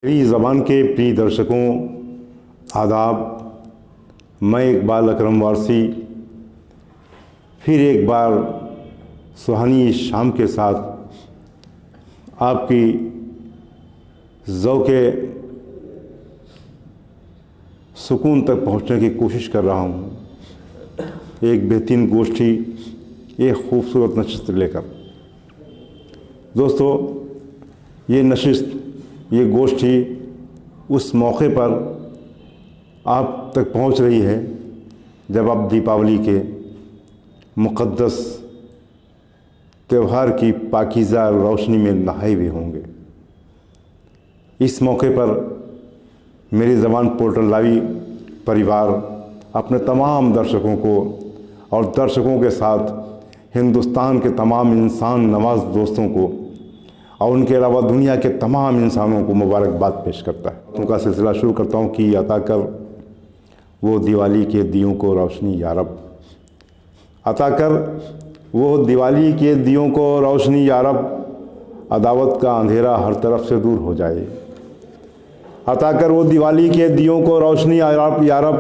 मेरी ज़बान के प्रिय दर्शकों, आदाब। मैं इकबाल अकरम वारसी फिर एक बार सुहानी शाम के साथ आपकी ज़ौक़े सुकून तक पहुंचने की कोशिश कर रहा हूं। एक बेहतरीन गोष्ठी, एक खूबसूरत नशिस्त लेकर। दोस्तों, ये नशिस्त, ये गोष्ठी उस मौके पर आप तक पहुंच रही है जब आप दीपावली के मुक़द्दस त्यौहार की पाकीज़ा रोशनी में नहाए हुए होंगे। इस मौके पर मेरी ज़बान पोर्टल लाइव परिवार अपने तमाम दर्शकों को और दर्शकों के साथ हिंदुस्तान के तमाम इंसान नवाज़ दोस्तों को और उनके अलावा दुनिया के तमाम इंसानों को मुबारकबाद पेश करता है। उनका सिलसिला शुरू करता हूँ कि अता कर वो दिवाली के दियों को रोशनी या रब, अता कर वो दिवाली के दियों को रोशनी या रब, अदावत का अंधेरा हर तरफ से दूर हो जाए। अता कर वो दिवाली के दियों को रोशनी या रब,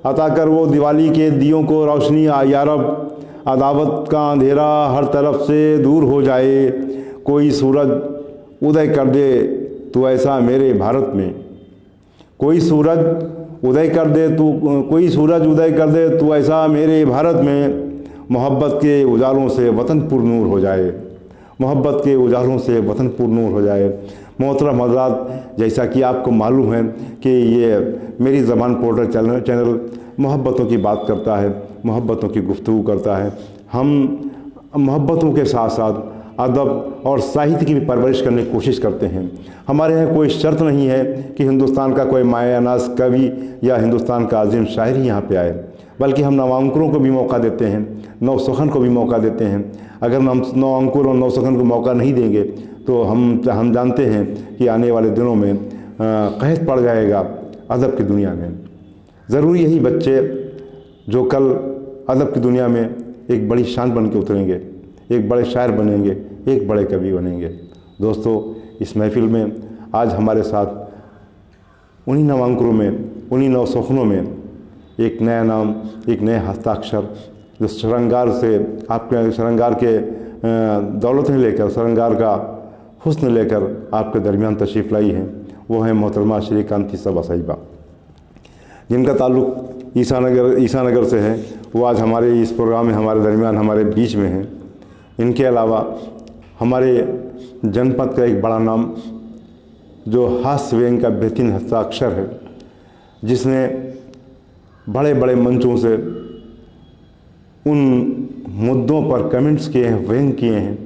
अता कर वो दिवाली के दियों को रोशनी या रब, अदावत का अंधेरा हर तरफ से दूर हो जाए। कोई सूरज उदय कर दे तू ऐसा मेरे भारत में, कोई सूरज उदय कर दे तू ऐसा मेरे भारत में। मोहब्बत के उजालों से वतन पुरनूर हो जाए, मोहब्बत के उजालों से वतन पुरनूर हो जाए। मोहतरम हज़रात, जैसा कि आपको मालूम है कि ये मेरी ज़बान पोर्टल चैनल मोहब्बतों की बात करता है, मोहब्बतों की गुफ्तगू करता है। हम मोहब्बतों के साथ साथ अदब और साहित्य की भी परवरिश करने की कोशिश करते हैं। हमारे यहाँ कोई शर्त नहीं है कि हिंदुस्तान का कोई मायानाज़ कवि या हिंदुस्तान का अजीम शायर ही यहाँ पे आए, बल्कि हम नवांकुरों को भी मौका देते हैं, नौसखन को भी मौका देते हैं। अगर हम नवांकुर और नौसखन को मौका नहीं देंगे तो हम जानते हैं कि आने वाले दिनों में कहत पड़ जाएगा अदब की दुनिया में। ज़रूरी यही बच्चे जो कल अदब की दुनिया में एक बड़ी शान बन के उतरेंगे, एक बड़े शायर बनेंगे, एक बड़े कवि बनेंगे। दोस्तों, इस महफिल में आज हमारे साथ उन्हीं नवांकुरों में, उन्हीं नौसखनों में एक नया नाम, एक नए हस्ताक्षर जो श्रृंगार से आपके श्रृंगार के दौलतें लेकर, श्रृंगार का हुस्न लेकर आपके दरमियान तशरीफ़ लाई है, वो है मोहतरमा श्री कांति सबा साहिबा, जिनका ताल्लुक़ ईसानगर से है। वो आज हमारे इस प्रोग्राम में हमारे दरमियान, हमारे बीच में हैं। इनके अलावा हमारे जनपद का एक बड़ा नाम जो हास्य व्यंग का बेहतरीन हस्ताक्षर है, जिसने बड़े बड़े मंचों से उन मुद्दों पर कमेंट्स किए हैं, व्यंग किए हैं,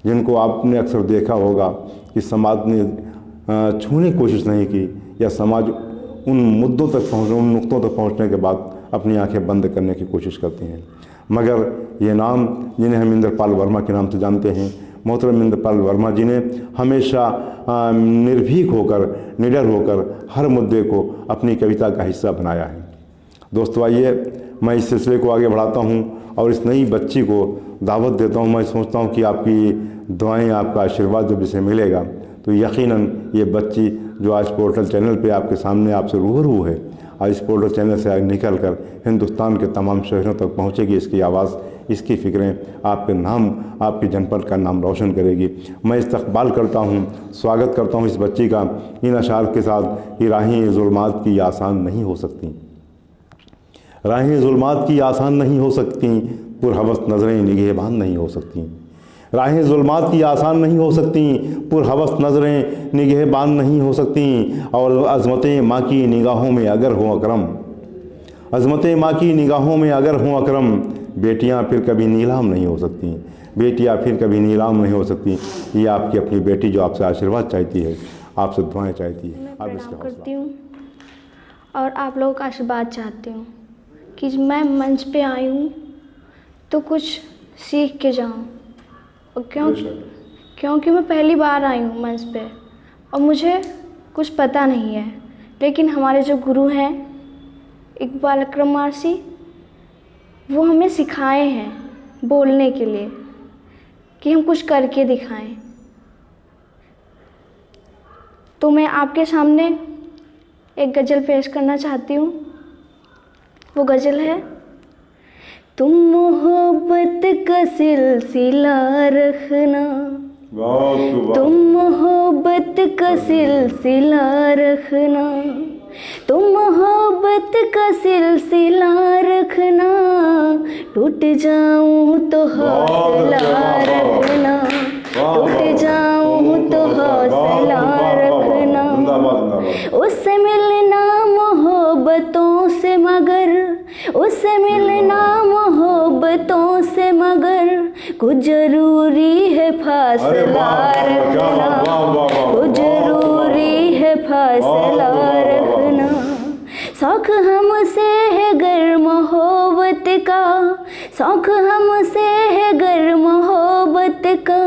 जिनको आपने अक्सर देखा होगा कि समाज ने छूने की कोशिश नहीं की, या समाज उन मुद्दों तक पहुँचने, उन नुक्तों तक पहुँचने के बाद अपनी आंखें बंद करने की कोशिश करती हैं। मगर ये नाम, जिन्हें हम इंद्रपाल वर्मा के नाम से जानते हैं, मोहतरम इंद्रपाल वर्मा जी ने हमेशा निर्भीक होकर, निडर होकर हर मुद्दे को अपनी कविता का हिस्सा बनाया है। दोस्तों, आइए मैं इस सिलसिले को आगे बढ़ाता हूँ और इस नई बच्ची को दावत देता हूँ। मैं सोचता हूँ कि आपकी दुआएं, आपका आशीर्वाद जब इसे मिलेगा तो यकीनन ये बच्ची जो आज पोर्टल चैनल पे आपके सामने आपसे रूबरू है, आज इस पोर्टल चैनल से निकल कर हिंदुस्तान के तमाम शहरों तक पहुँचेगी। इसकी आवाज़, इसकी फ़िक्रें आपके नाम, आपके जनपद का नाम रोशन करेगी। मैं इस्तकबाल करता हूँ, स्वागत करता हूँ इस बच्ची का इन अशार के साथ कि राहें ज़ुल्मात की आसान नहीं हो सकती, राहें ज़ुल्मात की आसान नहीं हो सकती, पुरहवस नज़रें निगहबान नहीं हो सकती। राहें ज़ुल्मात की आसान नहीं हो सकती, पुरहवस नज़रें निगहबान नहीं हो सकती। और अज़मतें माँ की निगाहों में अगर हो अकरम, अज़मतें माँ की निगाहों में अगर हो अकरम, बेटियाँ फिर कभी नीलाम नहीं हो सकती, बेटियाँ फिर कभी नीलाम नहीं हो सकती। ये आपकी अपनी बेटी जो आपसे आशीर्वाद चाहती है, आपसे दुआएं चाहती है। आप इसका करती हूँ और आप लोगों का आशीर्वाद चाहती हूँ कि मैं मंच पे आई हूँ तो कुछ सीख के जाऊँ। और क्योंकि मैं पहली बार आई हूँ मंच पे और मुझे कुछ पता नहीं है, लेकिन हमारे जो गुरु हैं इकबाल अकरम वारसी, वो हमें सिखाए हैं बोलने के लिए कि हम कुछ करके दिखाएं। तो मैं आपके सामने एक गज़ल पेश करना चाहती हूँ। वो गज़ल है, तुम मोहब्बत का सिलसिला रखना, तुम मोहब्बत का सिलसिला रखना, तुम मोहब्बत का सिलसिला रखना, टूट जाऊं तो हौसला रखना, टूट जाऊं तो हौसला रखना। उससे मिलना मोहब्बतों से मगर, उससे मिलना मोहब्बतों से मगर, कुछ जरूरी है फासला रखना, कुछ जरूरी है फासला रखना। शौक हमसे है गर मोहब्बत का, शौक हमसे है गर मोहब्बत का,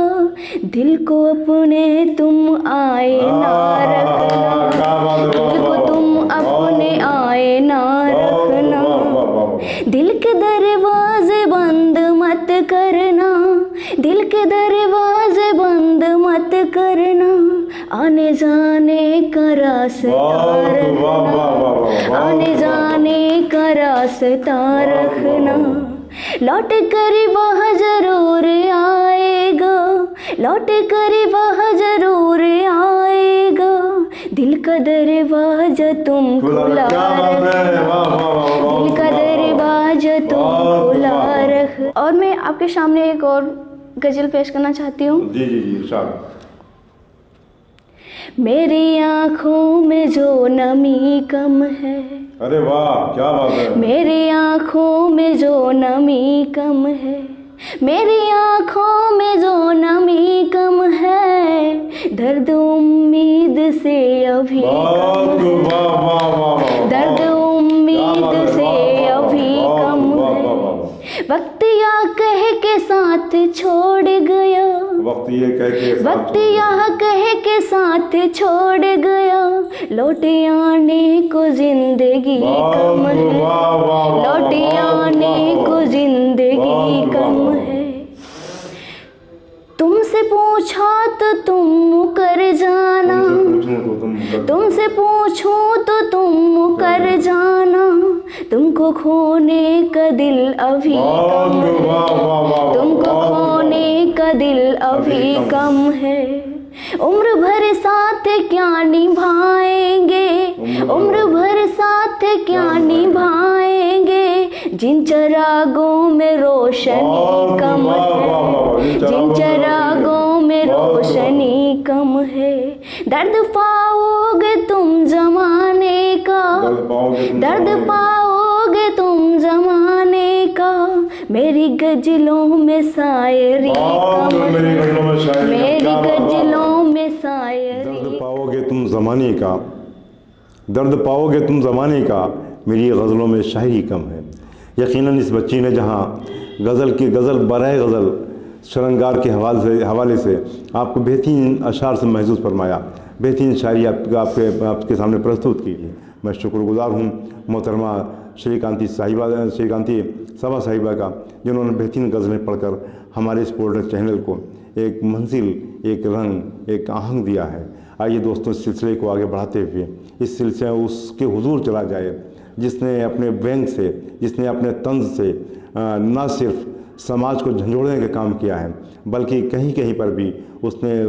दिल को अपने तुम आए ना रखना, दिल को तुम अपने आए ना रखना। दिल के दरवाजे बंद मत करना, दिल के दरवाजे बंद मत करना, आने जाने का रास्ता रखना, आने जाने का रास्ता रखना। लौट कर वह जरूर आएगा, लौट कर वह जरूर आएगा, दिल का दरवाजा तुम खुला रखना, दिल का दरवाजा तुम खुला रख। और मैं आपके सामने एक और गज़ल पेश करना चाहती हूँ। जी जी जी इरशाद। मेरी आँखों में जो नमी कम है, अरे वाह क्या बात है। मेरी आँखों में जो नमी कम है, मेरी आँखों में जो नमी कम है, दर्द उम्मीद से अभी कम है, दर्द उम्मीद से अभी कम है। वक्त या कह के साथ छोड़ गया, वक्त ये कह के, वक्त यहाँ कह के साथ छोड़ गया, लौट आने को जिंदगी कम है, लौट आने को जिंदगी कम है। तुमसे पूछा तो तुम मुकर जाना, तुमसे पूछूं तो तुम मुकर जाना, तुमको खोने का दिल अभी कम है, तुमको खोने का दिल अभी कम है। उम्र भर साथ क्या निभाएंगे, उम्र भर साथ क्या निभाएंगे, जिन चिरागों में रोशनी कम है, जिन चिरागों में रोशनी कम है। दर्द पाओगे तुम जमाने का, दर्द पाओगे तुम जमाने का, मेरी गज़लों में शायरी कम है, मेरी गज़लों में शायरी। दर्द पाओगे तुम ज़माने का, दर्द पाओगे तुम ज़माने का, मेरी गज़लों में शायरी कम है। यकीनन इस बच्ची ने जहाँ गज़ल बराए गज़ल श्रृंगार के हवाले से आपको बेहतरीन अशार से महसूस फरमाया, बेहतरीन शायरी आपके सामने प्रस्तुत की है। मैं शुक्रगुज़ार हूँ मोहतरमा श्रीकांती सभा साहिबा का, जिन्होंने बेहतरीन गज़लें पढ़कर हमारे इस पोर्टल चैनल को एक मंजिल, एक रंग, एक आहंग दिया है। आइए दोस्तों, इस सिलसिले को आगे बढ़ाते हुए इस सिलसिले उसके हुजूर चला जाए जिसने अपने व्यंग से, जिसने अपने तंज से न सिर्फ समाज को झंझोड़ने का काम किया है, बल्कि कहीं कहीं पर भी उसने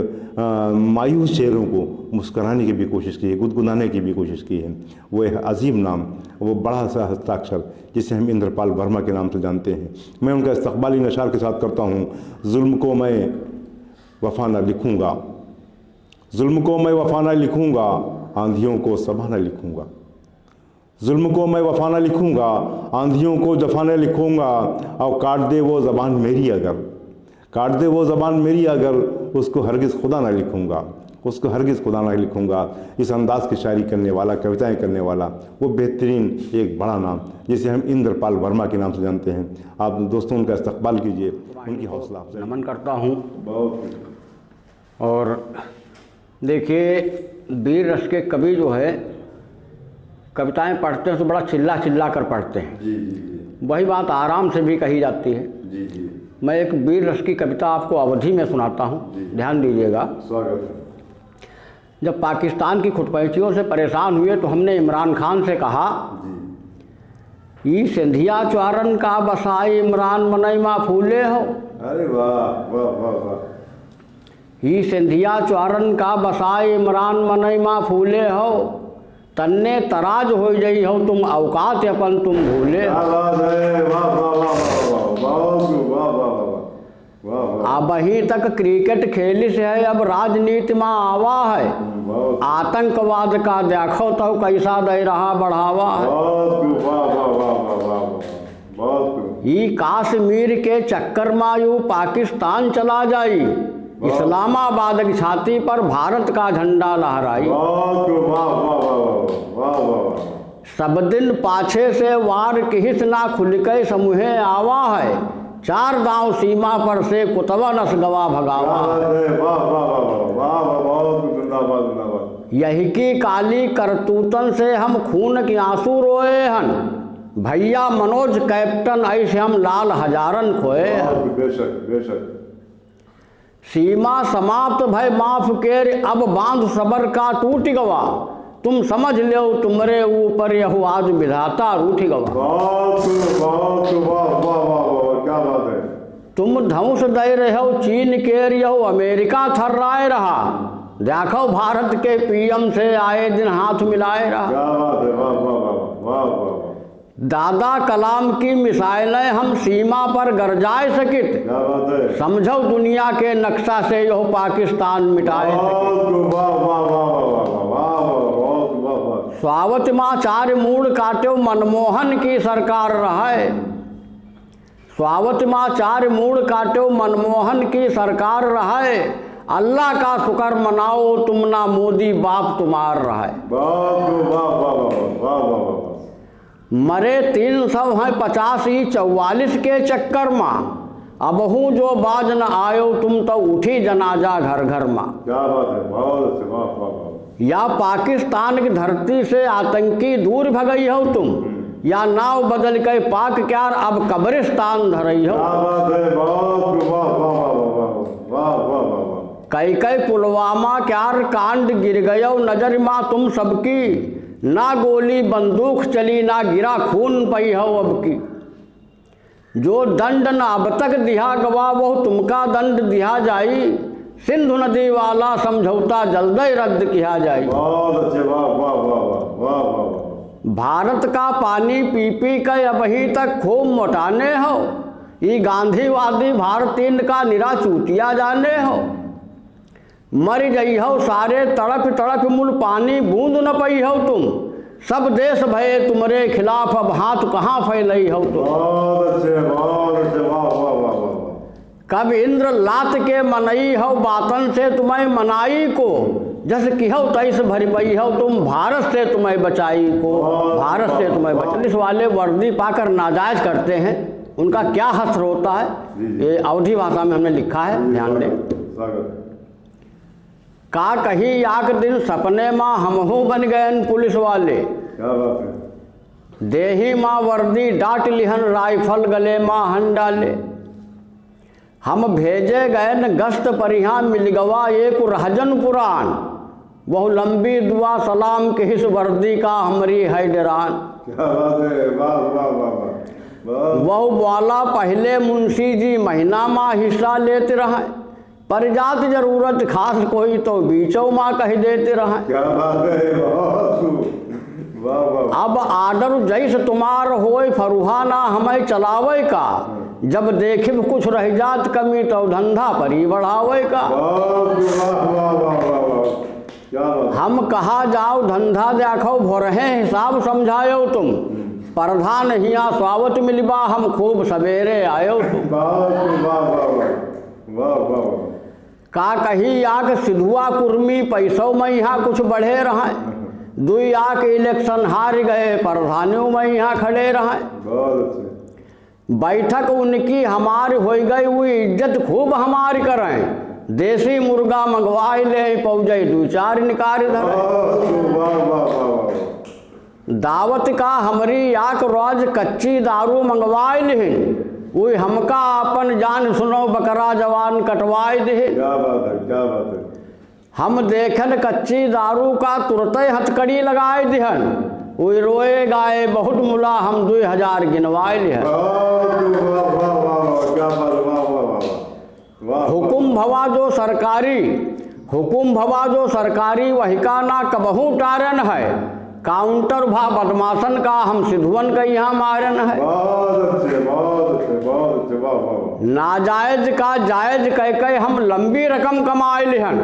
मायूस चेहरों को मुस्कराने की भी कोशिश की है, गुदगुदाने की भी कोशिश की है। वो एक अजीम नाम, वो बड़ा सा हस्ताक्षर जिसे हम इंद्रपाल वर्मा के नाम से जानते हैं। मैं उनका इस्तक़बाली नशार के साथ करता हूँ। जुल्म को मैं वफ़ा न लिखूँगा, जुल्म को मैं वफ़ा न लिखूँगा, आंधियों को सबा न लिखूँगा, जुल्म को मैं वफ़ा न लिखूँगा, आंधियों को जफ़ा न लिखूँगा, और काट दे वो ज़बान मेरी अगर, काट दे वो ज़बान मेरी अगर, उसको हरगिज़ खुदा ना लिखूँगा, उसको हरगिज़ खुदा ना लिखूँगा। इस अंदाज़ की शायरी करने वाला, कविताएं करने वाला वो बेहतरीन एक बड़ा नाम जिसे हम इंद्रपाल वर्मा के नाम से जानते हैं। आप दोस्तों उनका इस्तक़बाल कीजिए, उनकी हौसला अफजाई। नमन करता हूँ। बहुत और देखिए, वीर रस के कवि जो है कविताएं पढ़ते हैं तो बड़ा चिल्ला चिल्ला कर पढ़ते हैं। जी जी जी वही बात आराम से भी कही जाती है। जी जी मैं एक वीर रस की कविता आपको अवधि में सुनाता हूँ, ध्यान दीजिएगा। स्वागत है। जब पाकिस्तान की खुटपैठियों से परेशान हुए तो हमने इमरान खान से कहा, ई सिंधिया चारन का बसाई इमरान मनई मा फूले हो। अरे वाह वाह वाह वाह। ई सिंधिया चारन का बसाई इमरान मनई मा फूले हो, तन्ने तराज हो जई हो तुम औकात अपन तुम भूले हो। अबही तक क्रिकेट खेलिस है, अब राजनीति में आवा है, आतंकवाद का देखो तो कैसा दे रहा बढ़ावा है। ई कश्मीर के चक्कर मायू पाकिस्तान चला जाई, इस्लामाबाद की छाती पर भारत का झंडा लहराई। सब दिन पाछे से वार किहित ना खुल के समूहे आवा है, चार गांव सीमा पर से कुतवा नस गवा भगावा। यही की काली करतूतन से हम खून के आंसू रोए हन, भैया मनोज कैप्टन ऐसे हम लाल हजारन खोए। बेशक बेशक। सीमा समाप्त भय माफ केर, अब बांध सबर का टूट गवा, तुम समझ लो तुम्हारे ऊपर यह आज विधाता रूठ गवा। क्या बात है। तुम ध्वंस दे रहे हो चीन केर, यहो अमेरिका थर्राए रहा, देखो भारत के पीएम से आए दिन हाथ मिलाए रहा। क्या बात है। वाह वाह वाह वाह वाह। दादा कलाम की मिसाइलें हम सीमा पर गरजाए सकित, क्या बात है। समझो दुनिया के नक्शा से यह पाकिस्तान मिटाए। स्वावत माँ चार मूड़ काट्यो मनमोहन की सरकार रहे, स्वावत माँ चार मूड़ काट्यो मनमोहन की सरकार रहे, अल्लाह का शुक्र मनाओ तुम ना मोदी बाप तुम्हार रहे। मरे 300 हैं 85 44 के चक्कर में, अब हूँ जो बाज न आयो तुम तो उठी जनाजा घर घर में। क्या बात है। बहुत अच्छे। वाह वाह वाह। या पाकिस्तान की धरती से आतंकी दूर भगई हो तुम, या नाव बदल के पाक क्यार अब कब्रिस्तान धरई हो। क्या बात है। बहुत वाह वाह वाह वाह वाह वाह। कई कई पुलवामा क्यार कांड गिर गयो नजर माँ तुम सबकी, ना गोली बंदूक चली ना गिरा खून पई हो अब की, जो दंड न अब तक दिया गवा वो तुमका दंड दिया जाई, सिंधु नदी वाला समझौता जल्द ही रद्द किया जाए। बहुत अच्छे। वाह वाह वाह वाह वाह वाह। भारत का पानी पी पी के अभी तक खूब मोटाने हो, ये गांधीवादी भारतीय का निरा चूतिया जाने हो, मर गई हो सारे तड़प तड़प मुल पानी बूंद न पई हो तुम, सब देश भये तुम्हारे खिलाफ अब हाथ कहाँ फैलई हो तुम। बहुत अच्छे बहुत अच्छे। वाह वाह वाह वाह। कब इंद्र लात के मनई हो बातन से तुम्हें मनाई को, जस की हो तैस भर पई हो तुम, भारत से तुम्हें बचाई को, भारत से तुम्हें बचा। पुलिस वाले वर्दी पाकर नाजायज करते हैं, उनका क्या हस्र होता है, ये अवधी भाषा में हमने लिखा है, ध्यान दें। का कही याक दिन सपने माँ हमहू बन गए पुलिस वाले, क्या बात है। देही माँ वर्दी डाट लिहन राइफल गले माँ हन डाले, हम भेजे गए न गश्त पर यहाँ मिल गवा एक रहजन पुरान, वह लंबी दुआ सलाम के हिस वर्दी का हमरी है डरान। क्या बात है। वाह वाह वाह। वह वाला पहले मुंशी जी महीना माँ हिस्सा लेते रहे, पर जात जरूरत खास कोई तो बीचों माँ कह देते रहे। क्या बात है। वाह वाह। अब आर्डर जैस तुम्हार होए फरुहा ना हमें चलावे का, जब देखे कुछ रह जात कमी तो धंधा पर ही बढ़ावे का। हम कहा जाओ धंधा देखो भोरहे हिसाब समझायो तुम, प्रधान हिया स्वागत मिलबा हम खूब सवेरे आयो तुम। का कही आक सिधुआ कुर्मी पैसों में यहाँ कुछ बढ़े रहे, दुई आक इलेक्शन हार गए प्रधानियों में यहाँ खड़े रहे, बैठक उनकी हमारी हो गई हुई इज्जत खूब हमारी करें, देसी मुर्गा मंगवाई ले पौजे दू चार निकार धरे, दावत का हमारी आक रोज कच्ची दारू मंगवाई लिहिन, वही हमका अपन जान सुनो बकरा जवान कटवाई दे। क्या बात है। क्या बात है। हम देखन कच्ची दारू का तुरते हथकड़ी लगाए दिहन, वही रोए गाए बहुत मुला हम 2000 गिनवाए लिहन। हुकुम भवा जो सरकारी वही का ना कबहू टारन है, काउंटर भा बदमाशन का हम सिद्धवन का यहाँ मारन है। नाजायज का जायज कह के हम लंबी रकम कमाए लिहन,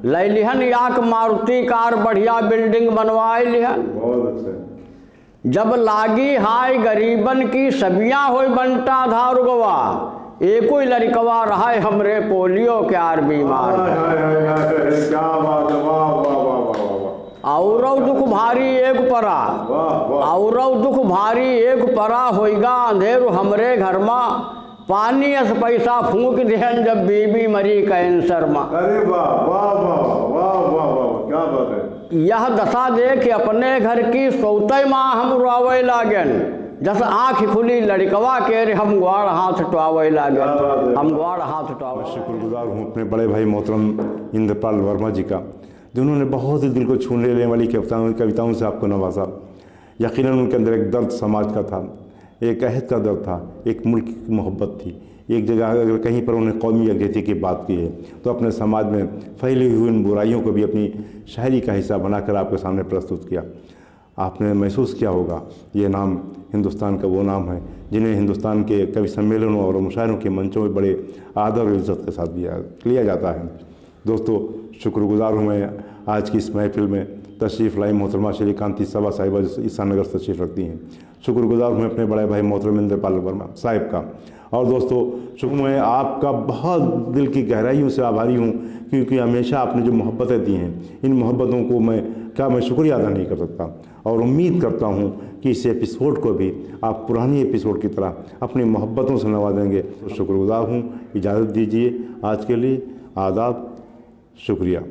ले लिहन याक मारुति कार बढ़िया बिल्डिंग बनवाए लिहन। जब लागी हाय गरीबन की सबियां होई बनता धारुगवा, एको ही लड़कवा रहा हमरे पोलियो के आर बीमार। औरव दुख भारी एक परा होइगा अंधेर हमरे घर में, पानी अस पैसा फूंक देहन जब बीबी मरी कैंसर में। अरे वाह वाह वाह वाह वाह वाह, क्या बात है। यह दशा देख अपने घर की सौते माँ हम रोवे लागन, जस आँख खुली लड़कवा के रे हम ग्वाड़ हाथ टुआवे लागन, हम ग्वाड़ हाथ टुआवे। शुक्रगुजार हूँ अपने बड़े भाई मोहतरम इंद्रपाल वर्मा जी का, जिन्होंने बहुत ही दिल को छूने लेने वाली कविताओं से आपको नवाजा। यकीनन उनके अंदर एक दर्द समाज का था, एक अहद का दर्द था, एक मुल्क की मोहब्बत थी। एक जगह अगर कहीं पर उन्हें कौमी यकजहती की बात की है तो अपने समाज में फैली हुई उन बुराइयों को भी अपनी शायरी का हिस्सा बनाकर आपके सामने प्रस्तुत किया। आपने महसूस किया होगा ये नाम हिंदुस्तान का वो नाम है जिन्हें हिंदुस्तान के कवि सम्मेलनों और मुशायरों के मंचों में बड़े आदर और इज़्ज़त के साथ लिया जाता है। दोस्तों, शुक्रगुजार हूँ मैं आज की इस महफिल में तशरीफ़ लाई मोहतरमा श्री कांति सभा साहिबा जो ईसा नगर से तशरीफ़ रखती हैं। शुक्रगुजार हूँ अपने बड़े भाई मोहतरम इंद्रपाल वर्मा साहिब का। और दोस्तों, शुक्र मैं आपका बहुत दिल की गहराइयों से आभारी हूँ, क्योंकि हमेशा आपने जो मोहब्बतें दी हैं, इन मोहब्बतों को मैं शुक्रिया अदा नहीं कर सकता। और उम्मीद करता हूँ कि इस एपिसोड को भी आप पुरानी एपिसोड की तरह अपनी मोहब्बतों से नवा देंगे। तो शुक्रगुजार हूँ, इजाज़त दीजिए आज के लिए। आदाब, शुक्रिया।